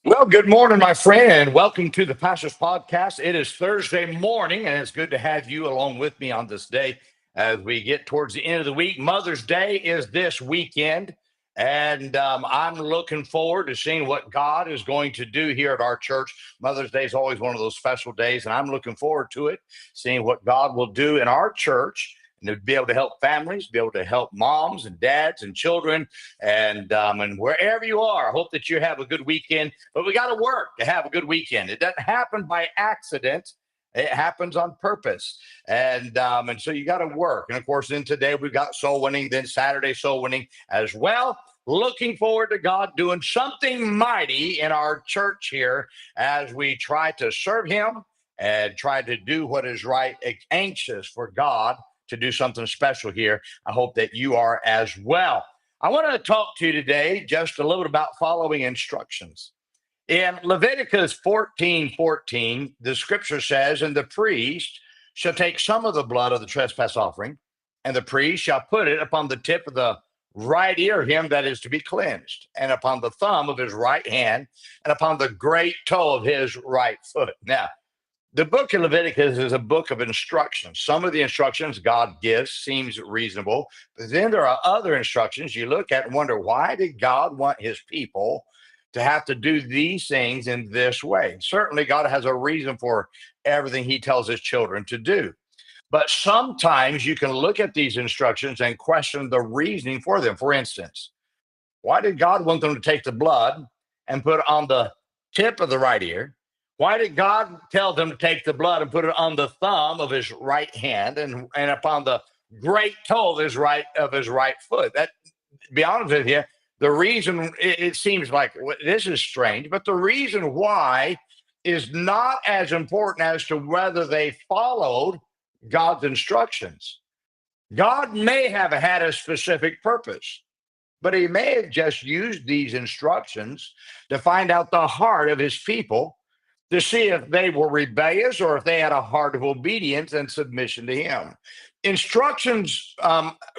Well, good morning, my friend, and welcome to the Pastor's Podcast. It is Thursday morning, and it's good to have you along with me on this day as we get towards the end of the week. Mother's Day is this weekend, and I'm looking forward to seeing what God is going to do here at our church. Mother's Day is always one of those special days, and I'm looking forward to it, seeing what God will do in our church. And to be able to help families, be able to help moms and dads and children, and wherever you are, I hope that you have a good weekend. But we got to work to have a good weekend. It doesn't happen by accident. It happens on purpose, and so you got to work. And of course, then today we've got soul winning. Then Saturday soul winning as well. Looking forward to God doing something mighty in our church here as we try to serve Him and try to do what is right. Anxious for God to do something special here. I hope that you are as well. I want to talk to you today just a little bit about following instructions. In Leviticus 14:14, the scripture says, "And the priest shall take some of the blood of the trespass offering, and the priest shall put it upon the tip of the right ear of him that is to be cleansed, and upon the thumb of his right hand, and upon the great toe of his right foot." Now, the book of Leviticus is a book of instructions. Some of the instructions God gives seems reasonable, but then there are other instructions you look at and wonder, why did God want his people to have to do these things in this way? Certainly, God has a reason for everything he tells his children to do. But sometimes you can look at these instructions and question the reasoning for them. For instance, why did God want them to take the blood and put it on the tip of the right ear? Why did God tell them to take the blood and put it on the thumb of his right hand and upon the great toe of his right foot? That, to be honest with you, the reason it seems like this is strange, but the reason why is not as important as to whether they followed God's instructions. God may have had a specific purpose, but he may have just used these instructions to find out the heart of his people, to see if they were rebellious or if they had a heart of obedience and submission to him. Instructions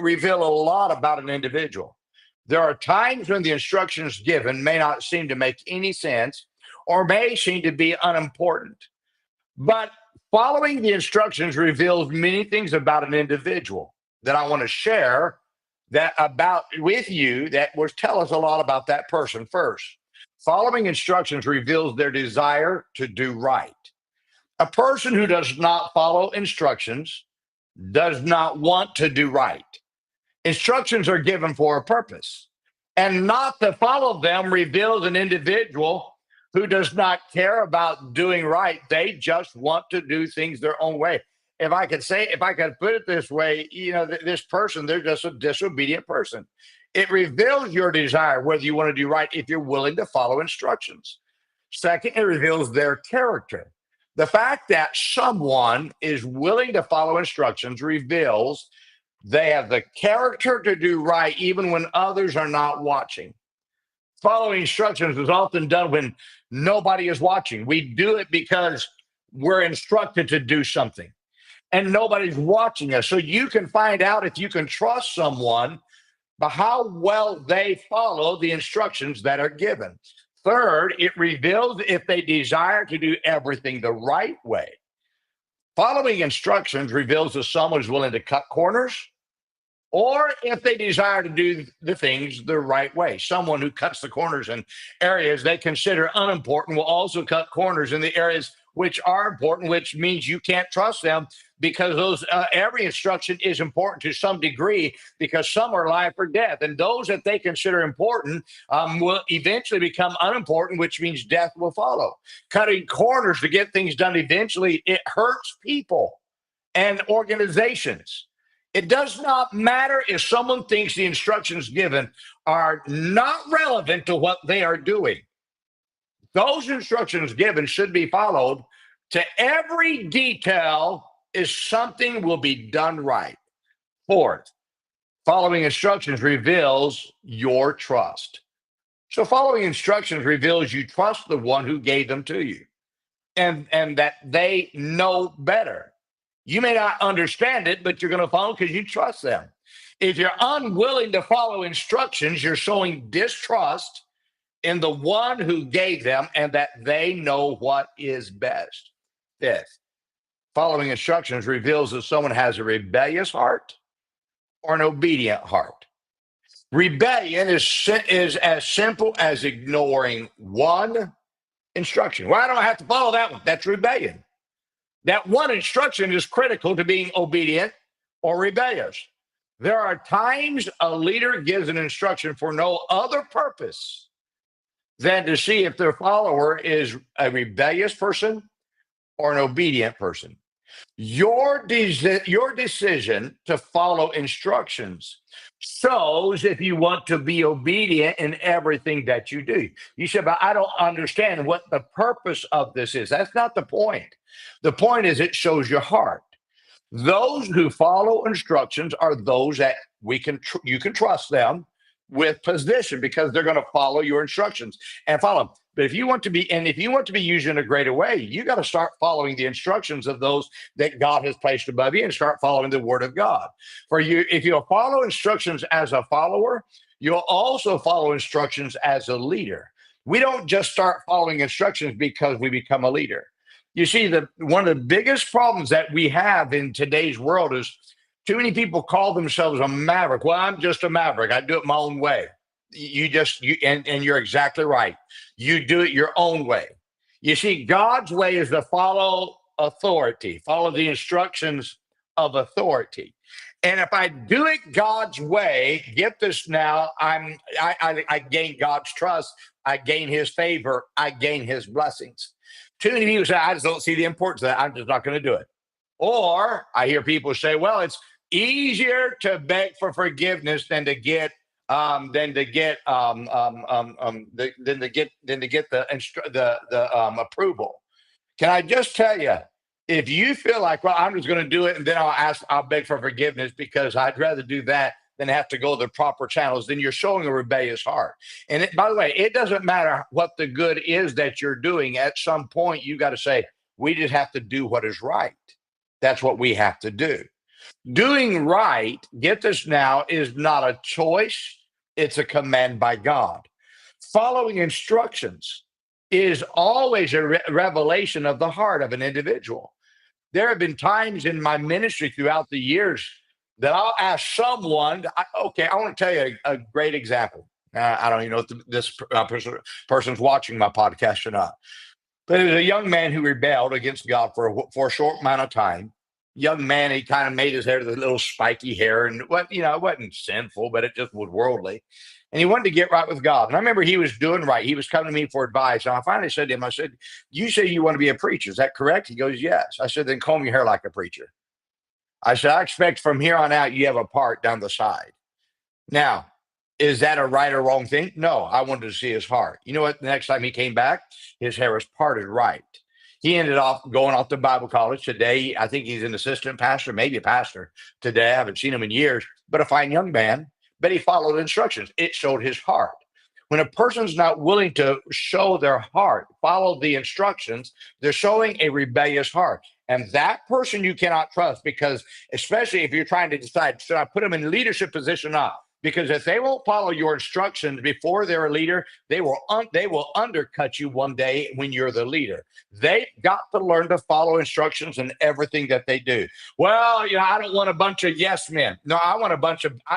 reveal a lot about an individual. There are times when the instructions given may not seem to make any sense or may seem to be unimportant. But following the instructions reveals many things about an individual that I want to share that about with you that will tell us a lot about that person first. Following instructions reveals their desire to do right. A person who does not follow instructions does not want to do right. Instructions are given for a purpose, and not to follow them reveals an individual who does not care about doing right. They just want to do things their own way. If I could put it this way, this person, they're just a disobedient person. It reveals your desire, whether you want to do right, if you're willing to follow instructions. Second, it reveals their character. The fact that someone is willing to follow instructions reveals they have the character to do right even when others are not watching. Following instructions is often done when nobody is watching. We do it because we're instructed to do something and nobody's watching us. So you can find out if you can trust someone by how well they follow the instructions that are given. Third, it reveals if they desire to do everything the right way. Following instructions reveals if someone is willing to cut corners or if they desire to do the things the right way. Someone who cuts the corners in areas they consider unimportant will also cut corners in the areas which are important, which means you can't trust them because those every instruction is important to some degree because some are life or death, and those that they consider important will eventually become unimportant, which means death will follow. Cutting corners to get things done eventually it hurts people and organizations. It does not matter if someone thinks the instructions given are not relevant to what they are doing. Those instructions given should be followed to every detail is something will be done right. Fourth, following instructions reveals your trust. So following instructions reveals you trust the one who gave them to you and that they know better. You may not understand it, but you're going to follow because you trust them. If you're unwilling to follow instructions, you're showing distrust in the one who gave them, and that they know what is best. Fifth, following instructions reveals that someone has a rebellious heart or an obedient heart. Rebellion is as simple as ignoring one instruction. Well, I don't have to follow that one. That's rebellion. That one instruction is critical to being obedient or rebellious. There are times a leader gives an instruction for no other purpose than to see if their follower is a rebellious person or an obedient person. Your decision to follow instructions shows if you want to be obedient in everything that you do. You said, but I don't understand what the purpose of this is. That's not the point. The point is it shows your heart. Those who follow instructions are those that you can trust them with position because they're going to follow your instructions and follow them. But if you want to be used in a greater way, you got to start following the instructions of those that God has placed above you and start following the word of God. For you, if you'll follow instructions as a follower, you'll also follow instructions as a leader. We don't just start following instructions because we become a leader. You see, one of the biggest problems that we have in today's world is too many people call themselves a maverick. Well, I'm just a maverick. I do it my own way. And you're exactly right. You do it your own way. You see, God's way is to follow authority, follow the instructions of authority. And if I do it God's way, get this now, I gain God's trust, I gain his favor, I gain his blessings. Too many people say, I just don't see the importance of that. I'm just not going to do it. Or I hear people say, well, it's easier to beg for forgiveness than to get the approval. Can I just tell you, if you feel like, well, I'm just going to do it and then I'll beg for forgiveness because I'd rather do that than have to go the proper channels, then you're showing a rebellious heart. And by the way, it doesn't matter what the good is that you're doing. At some point, you got to say, we just have to do what is right. That's what we have to do. Doing right, get this now, is not a choice. It's a command by God. Following instructions is always a revelation of the heart of an individual. There have been times in my ministry throughout the years that I'll ask someone, I want to tell you a great example. I don't even know if this person's watching my podcast or not. But it was a young man who rebelled against God for a short amount of time. Young man, he kind of made his hair the little spiky hair, and it wasn't sinful, but it just was worldly. And he wanted to get right with God. And I remember he was doing right. He was coming to me for advice. And I finally said to him, I said, you say you want to be a preacher. Is that correct? He goes, yes. I said, then comb your hair like a preacher. I said, I expect from here on out, you have a part down the side. Now, is that a right or wrong thing? No, I wanted to see his heart. You know what? The next time he came back, his hair was parted right. He ended up going off to Bible college. Today, I think he's an assistant pastor, maybe a pastor today. I haven't seen him in years, but a fine young man. But he followed instructions. It showed his heart. When a person's not willing to show their heart, follow the instructions, they're showing a rebellious heart. And that person you cannot trust, because especially if you're trying to decide, should I put them in leadership position or not? Because if they won't follow your instructions before they're a leader, they will undercut you one day when you're the leader. They've got to learn to follow instructions in everything that they do. Well, I don't want a bunch of yes men. No, I want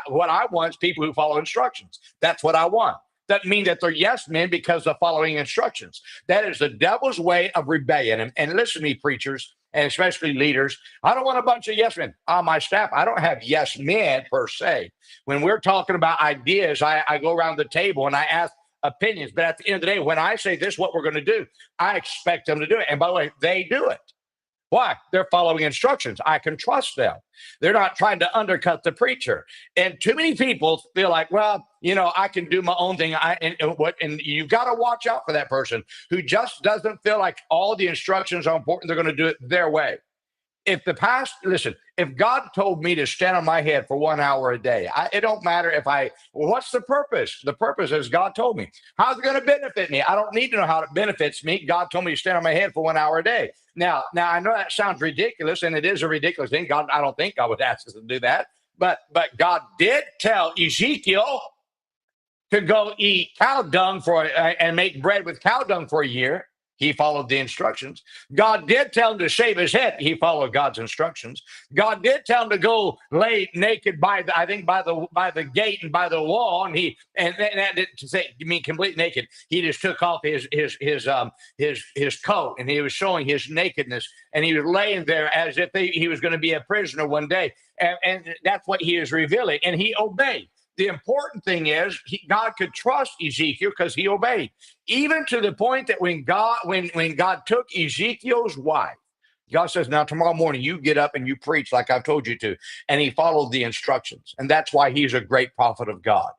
what I want is people who follow instructions. That's what I want. Doesn't mean that they're yes men because of following instructions. That is the devil's way of rebellion. And listen to me, preachers, and especially leaders. I don't want a bunch of yes men on my staff. I don't have yes men per se. When we're talking about ideas, I go around the table and I ask opinions. But at the end of the day, when I say this is what we're going to do, I expect them to do it. And by the way, they do it. Why? They're following instructions. I can trust them. They're not trying to undercut the preacher. And too many people feel like, well, I can do my own thing. And you've got to watch out for that person who just doesn't feel like all the instructions are important. They're going to do it their way. If God told me to stand on my head for 1 hour a day, it don't matter what's the purpose? The purpose is God told me. How's it going to benefit me? I don't need to know how it benefits me. God told me to stand on my head for 1 hour a day. Now I know that sounds ridiculous, and it is a ridiculous thing. I don't think God would ask us to do that. But God did tell Ezekiel, to go eat cow dung and make bread with cow dung for a year. He followed the instructions. God did tell him to shave his head. He followed God's instructions. God did tell him to go lay naked by the gate and by the wall, and that didn't to say you mean complete naked. He just took off his coat and he was showing his nakedness, and he was laying there as if he was going to be a prisoner one day, and that's what he is revealing. And he obeyed. The important thing is God could trust Ezekiel because he obeyed, even to the point that when God took Ezekiel's wife, God says, "Now tomorrow morning you get up and you preach like I've told you to," and he followed the instructions, and that's why he's a great prophet of God.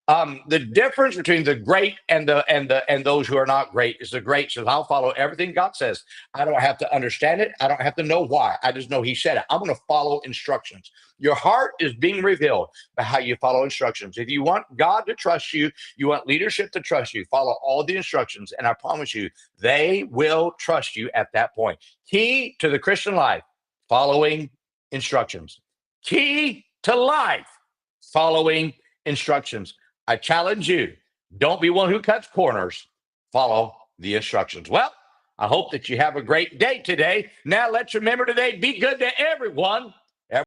The difference between the great and those who are not great is the great says, "I'll follow everything God says. I don't have to understand it. I don't have to know why. I just know He said it. I'm going to follow instructions." Your heart is being revealed by how you follow instructions. If you want God to trust you, you want leadership to trust you, follow all the instructions, and I promise you, they will trust you at that point. Key to the Christian life: following instructions. Key to life: following instructions. I challenge you, don't be one who cuts corners. Follow the instructions. Well, I hope that you have a great day today. Now let's remember today, be good to everyone